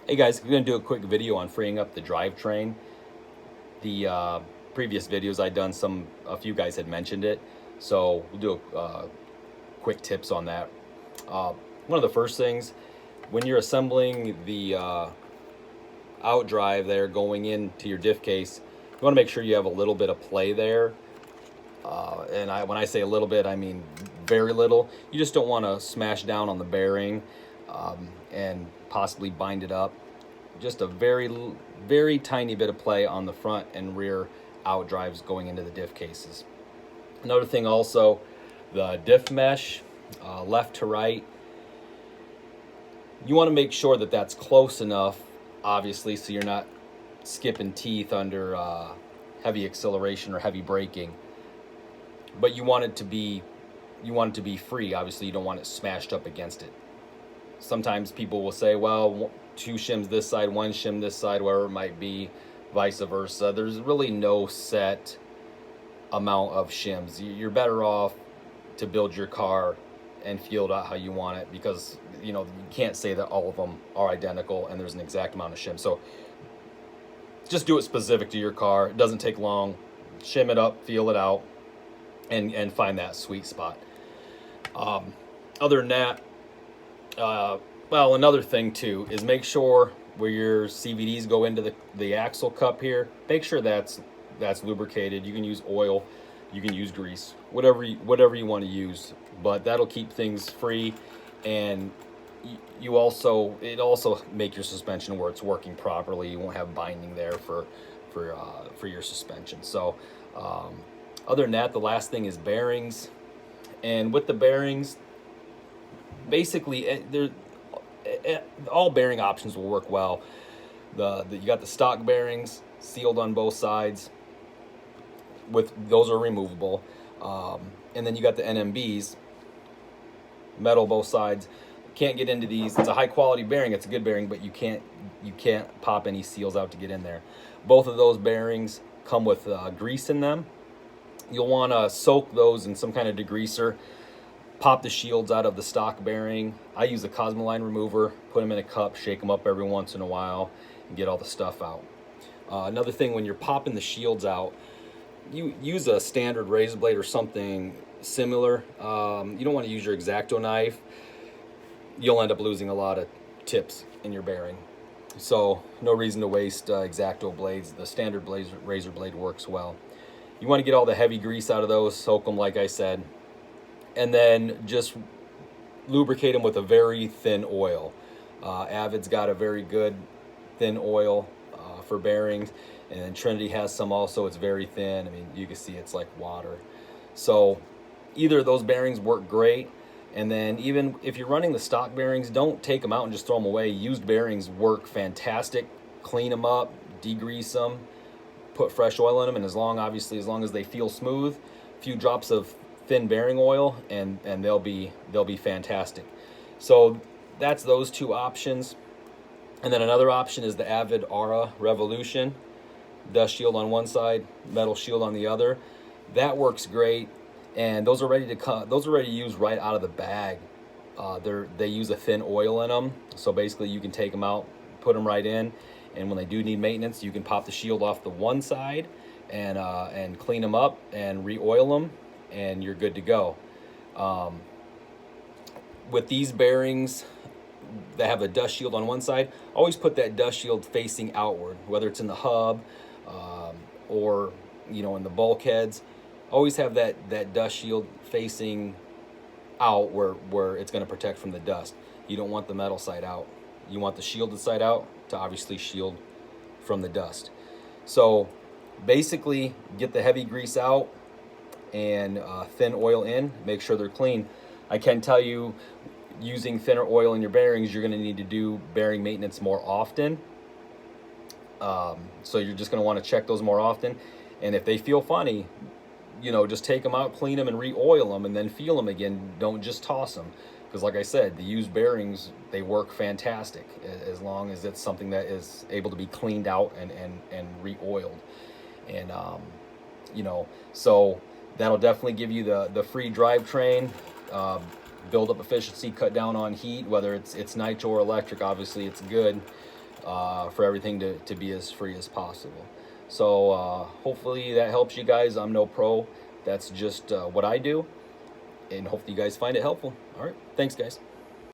Hey guys, I'm going to do a quick video on freeing up the drivetrain. The previous videos I'd done, a few guys had mentioned it, so we'll do quick tips on that. One of the first things, when you're assembling the out drive there going into your diff case, you want to make sure you have a little bit of play there. When I say a little bit, I mean very little. You just don't want to smash down on the bearing and possibly bind it up. Just a very tiny bit of play on the front and rear out drives going into the diff cases. Another thing also, the diff mesh, left to right, you want to make sure that that's close enough, obviously, so you're not skipping teeth under heavy acceleration or heavy braking. But you want it to be free. Obviously, you don't want it smashed up against it. Sometimes people will say, well, 2 shims this side, 1 shim this side, wherever it might be, vice versa. There's really no set amount of shims. You're better off to build your car and feel it out how you want it, because you can't say that all of them are identical and there's an exact amount of shim. So just do it specific to your car. It doesn't take long. Shim it up, feel it out, and find that sweet spot. Other than that, well, another thing too is make sure where your CVDs go into the axle cup here, make sure that's lubricated. You can use oil, you can use grease, whatever you want to use, but that'll keep things free, and it also make your suspension where it's working properly. You won't have binding there for your suspension. So other than that, the last thing is bearings. And with the bearings, basically all bearing options will work well. You got the stock bearings sealed on both sides, those are removable, and then you got the NMBs, metal both sides. Can't get into these. It's a high quality bearing, it's a good bearing, but you can't pop any seals out to get in there. Both of those bearings come with grease in them. You'll want to soak those in some kind of degreaser. Pop the shields out of the stock bearing. I use a Cosmoline remover, put them in a cup, shake them up every once in a while, and get all the stuff out. Another thing, when you're popping the shields out, you use a standard razor blade or something similar. You don't want to use your X-Acto knife. You'll end up losing a lot of tips in your bearing. So no reason to waste X-Acto blades. The standard razor blade works well. You want to get all the heavy grease out of those, soak them like I said, and then just lubricate them with a very thin oil. Avid's got a very good thin oil for bearings, and then Trinity has some also. It's very thin. I mean, you can see it's like water. So either of those bearings work great. And then even if you're running the stock bearings, don't take them out and just throw them away. Used bearings work fantastic. Clean them up, degrease them, put fresh oil in them, and as long as they feel smooth, a few drops of thin bearing oil, and they'll be fantastic. So that's those 2 options. And then another option is the Avid Aura Revolution. Dust shield on one side, metal shield on the other. That works great, and those are ready to use right out of the bag. They use a thin oil in them, so basically you can take them out, put them right in, and when they do need maintenance, you can pop the shield off the one side and clean them up and re-oil them, and you're good to go. With these bearings that have a dust shield on one side, always put that dust shield facing outward, whether it's in the hub or in the bulkheads. Always have that dust shield facing out where it's going to protect from the dust. You don't want the metal side out. You want the shielded side out to obviously shield from the dust. So basically, get the heavy grease out and thin oil in. Make sure they're clean. I can tell you, using thinner oil in your bearings, you're going to need to do bearing maintenance more often. So you're just going to want to check those more often. And if they feel funny, just take them out, clean them, and re-oil them, and then feel them again. Don't just toss them, because like I said, the used bearings, they work fantastic as long as it's something that is able to be cleaned out and re-oiled. And so that'll definitely give you the free drivetrain, build up efficiency, cut down on heat, whether it's nitro or electric. Obviously it's good. for everything to be as free as possible. So hopefully that helps you guys. I'm no pro. That's just what I do. And hopefully you guys find it helpful. All right. Thanks, guys.